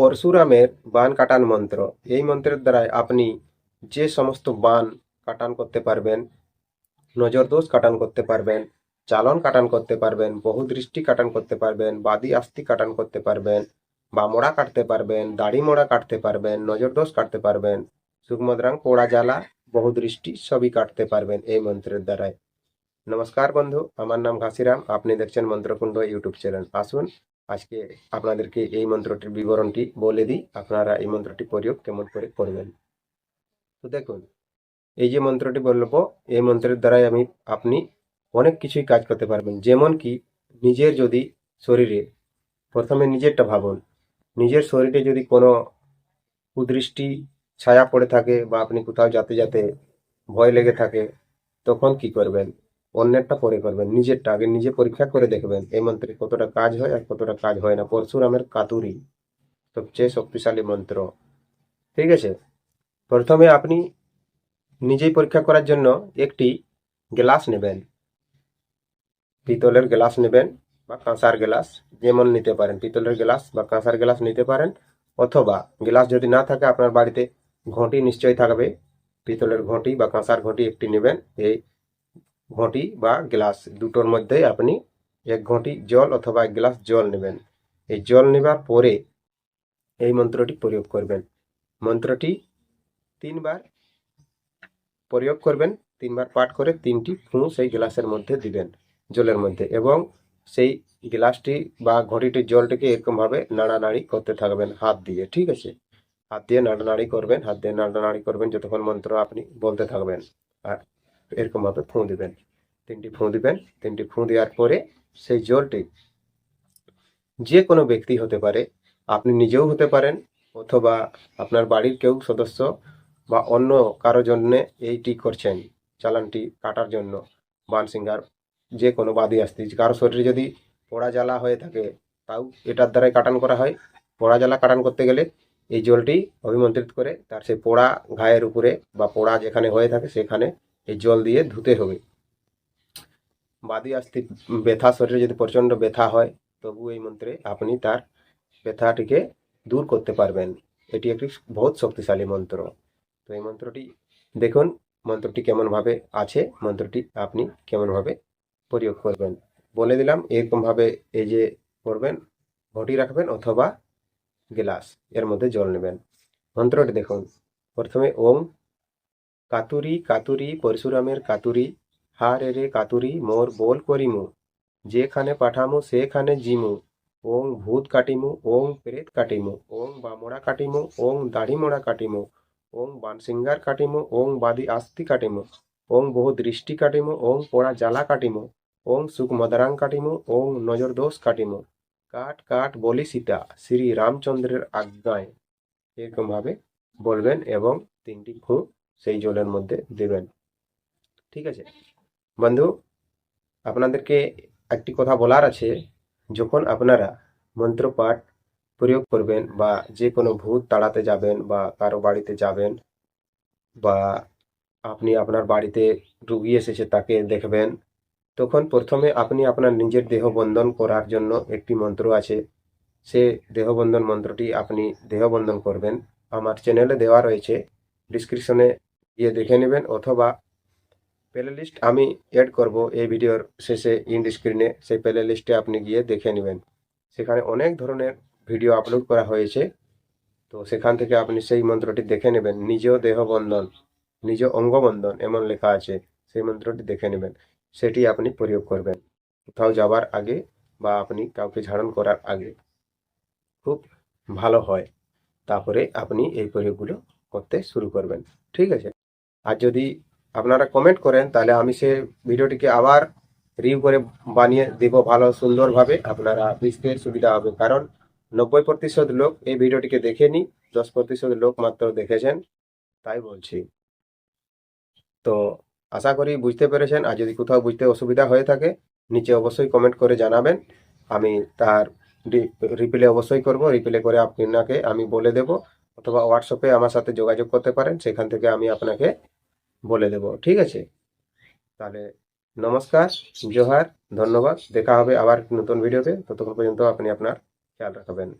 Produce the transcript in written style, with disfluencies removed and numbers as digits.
পরশুরামের বান কাটান মন্ত্র। এই মন্ত্রের দ্বারাই আপনি যে সমস্ত বান কাটান করতে পারবেন, নজর দোষ কাটান করতে পারবেন, চালন কাটান করতে পারবেন, বহুদৃষ্টি কাটান করতে পারবেন, বাদি আস্তি কাটান করতে পারবেন, বা মোড়া কাটতে পারবেন, দাড়ি মোড়া কাটতে পারবেন, নজর দোষ কাটতে পারবেন, সুখমদ্রাং, পোড়া জ্বালা, বহুদৃষ্টি সবই কাটতে পারবেন এই মন্ত্রের দ্বারাই। নমস্কার বন্ধু, আমার নাম ঘাসিরাম। আপনি দেখছেন মন্ত্রকুণ্ড ইউটিউব চ্যানেল। আসুন আজকে আপনাদেরকে এই মন্ত্রটির বিবরণটি বলে দিই, আপনারা এই মন্ত্রটি প্রয়োগ কেমন করে করবেন। তো দেখুন, এই যে মন্ত্রটি বলবো, এই মন্ত্রের দ্বারাই আপনি অনেক কিছুই কাজ করতে পারবেন। যেমন কি, নিজের যদি শরীরে, প্রথমে নিজেরটা ভাবুন, নিজের শরীরে যদি কোনো কুদৃষ্টি ছায়া পড়ে থাকে বা আপনি কোথাও যেতে যেতে ভয় লেগে থাকে, তখন কি করবেন? অন্যেরটা পরে করবেন, নিজেরটা আগে নিজে পরীক্ষা করে দেখবেন এই মন্ত্রে কতটা কাজ হয় আর কতটা কাজ হয় না। পরশুরামের কাতুরি সবচেয়ে শক্তিশালী মন্ত্র। ঠিক আছে, প্রথমে আপনি নিজেই পরীক্ষা করার জন্য একটি গ্লাস নেবেন, পিতলের গ্লাস নেবেন বা কাঁসার গ্লাস, যেমন নিতে পারেন, পিতলের গ্লাস বা কাঁসার গ্লাস নিতে পারেন। অথবা গ্লাস যদি না থাকে, আপনার বাড়িতে ঘটি নিশ্চয়ই থাকবে, পিতলের ঘটি বা কাঁসার ঘটি একটি নেবেন। এই ঘটি বা গ্লাস দুটোর মধ্যে আপনি এক ঘটি জল অথবা এক গ্লাস জল নেবেন। এই জল নেবার পরে এই মন্ত্রটি প্রয়োগ করবেন। মন্ত্রটি 3 বার প্রয়োগ করবেন, 3 বার পাঠ করে 3টি ফুঁ সেই গ্লাসের মধ্যে দিবেন, জলের মধ্যে, এবং সেই গ্লাসটি বা ঘটিটির জলটিকে এরকমভাবে নাড়ানাড়ি করতে থাকবেন হাত দিয়ে। ঠিক আছে, হাত দিয়ে নাড়ানাড়ি করবেন, হাত দিয়ে নাড়ানাড়ি করবেন যতক্ষণ মন্ত্র আপনি বলতে থাকবেন। আর এরকমভাবে ফুঁ দিবেন, 3টি ফুঁ দিবেন। 3টি ফুঁ দেওয়ার পরে সেই জলটি যে কোনো ব্যক্তি হতে পারে, আপনি নিজেও হতে পারেন, অথবা আপনার বাড়ির কেউ সদস্য বা অন্য কারো জন্যে এইটি করছেন, চালানটি কাটার জন্য, বানসিঙ্গার, যে কোনো বাদি আসতে কারো শরীরে যদি পোড়া জ্বালা হয়ে থাকে, তাও এটার দ্বারাই কাটান করা হয়। পোড়া জ্বালা কাটান করতে গেলে এই জলটি অভিমন্ত্রিত করে তার সেই পোড়া ঘায়ের উপরে বা পোড়া যেখানে হয়ে থাকে সেখানে এই জল দিয়ে ধুতে হবে। বাদি আসতে ব্যথা, শরীরে যদি প্রচণ্ড ব্যথা হয়, তবু এই মন্ত্রে আপনি তার ব্যথাটিকে দূর করতে পারবেন। এটি একটি বহুত শক্তিশালী মন্ত্র। তো এই মন্ত্রটি দেখুন, মন্ত্রটি কেমনভাবে আছে, মন্ত্রটি আপনি কেমনভাবে প্রয়োগ করবেন বলে দিলাম। এরকমভাবে এই যে করবেন, ঘটি রাখবেন অথবা গ্লাস, এর মধ্যে জল নেবেন। মন্ত্রটি দেখুন, প্রথমে ওম কাতুরি কাতুরি পরশুরামের কাতুরি, হারে রে কাতুরি মোর বল করিমু, যেখানে পাঠামু সেখানে জিমু, ওং ভূত কাটিমু, ওং প্রেত কাটিমু, ওং বামোড়া কাটিমু, ওং দাড়ি মোড়া কাটিমু, ওং বানসিঙ্গার কাটিমু, ওং বাদি আস্তি কাটিমু, ওং বহু দৃষ্টি কাটিমু, ওং পোড়া জ্বালা কাটিমু, ওং সুখ মদারাং কাটিমু, ওং নজর দোষ কাটিমু, কাট কাট বলি সীতা শ্রী রামচন্দ্রের আজ্ঞায়। এরকমভাবে বলবেন এবং 3টি ফুঁ সেই জলের মধ্যে দেবেন। ঠিক আছে বন্ধু, আপনাদেরকে একটি কথা বলার আছে। যখন আপনারা মন্ত্রপাঠ প্রয়োগ করবেন বা যে কোনো ভূত তাড়াতে যাবেন বা কারো বাড়িতে যাবেন, বা আপনি আপনার বাড়িতে রুগী এসেছে তাকে দেখবেন, তখন প্রথমে আপনি আপনার নিজের দেহ বন্ধন করার জন্য একটি মন্ত্র আছে। সে দেহবন্ধন মন্ত্রটি আপনি দেহবন্ধন করবেন। আমার চ্যানেলে দেওয়া রয়েছে, ডিসক্রিপশনে গিয়ে দেখে নেবেন, অথবা প্লে লিস্ট আমি অ্যাড করব এই ভিডিওর শেষে ইন্ড স্ক্রিনে, সেই প্লে লিস্টে আপনি গিয়ে দেখে নেবেন। সেখানে অনেক ধরনের ভিডিও আপলোড করা হয়েছে, তো সেখান থেকে আপনি সেই মন্ত্রটি দেখে নেবেন। নিজ দেহবন্ধন, নিজ অঙ্গবন্ধন এমন লেখা আছে, সেই মন্ত্রটি দেখে নেবেন, সেটি আপনি প্রয়োগ করবেন কোথাও যাবার আগে বা আপনি কাউকে ঝাড়ন করার আগে, খুব ভালো হয়। তারপরে আপনি এই প্রয়োগগুলো করতে শুরু করবেন। ঠিক আছে, আর যদি আপনারা কমেন্ট করেন, তাহলে আমি সে ভিডিওটিকে আবার রিভিউ করে বানিয়ে দেব ভালো সুন্দরভাবে, আপনারা বুঝতে সুবিধা হবে। কারণ 90% লোক এই ভিডিওটিকে দেখেনি, 10% লোক মাত্র দেখেছেন, তাই বলছি। তো আশা করি বুঝতে পেরেছেন। আর যদি কোথাও বুঝতে অসুবিধা হয়ে থাকে, নিচে অবশ্যই কমেন্ট করে জানাবেন, আমি তার রিপ্লে অবশ্যই করব। রিপ্লে করে আপনাকে আমি বলে দেব, অথবা হোয়াটসঅ্যাপে আমার সাথে যোগাযোগ করতে পারেন, সেখান থেকে আমি আপনাকে বলে দেব। ঠিক আছে, তাহলে নমস্কার, জোহার, ধন্যবাদ। দেখা হবে আবার নতুন ভিডিওতে। ততক্ষণ পর্যন্ত আপনি আপনার খেয়াল রাখবেন।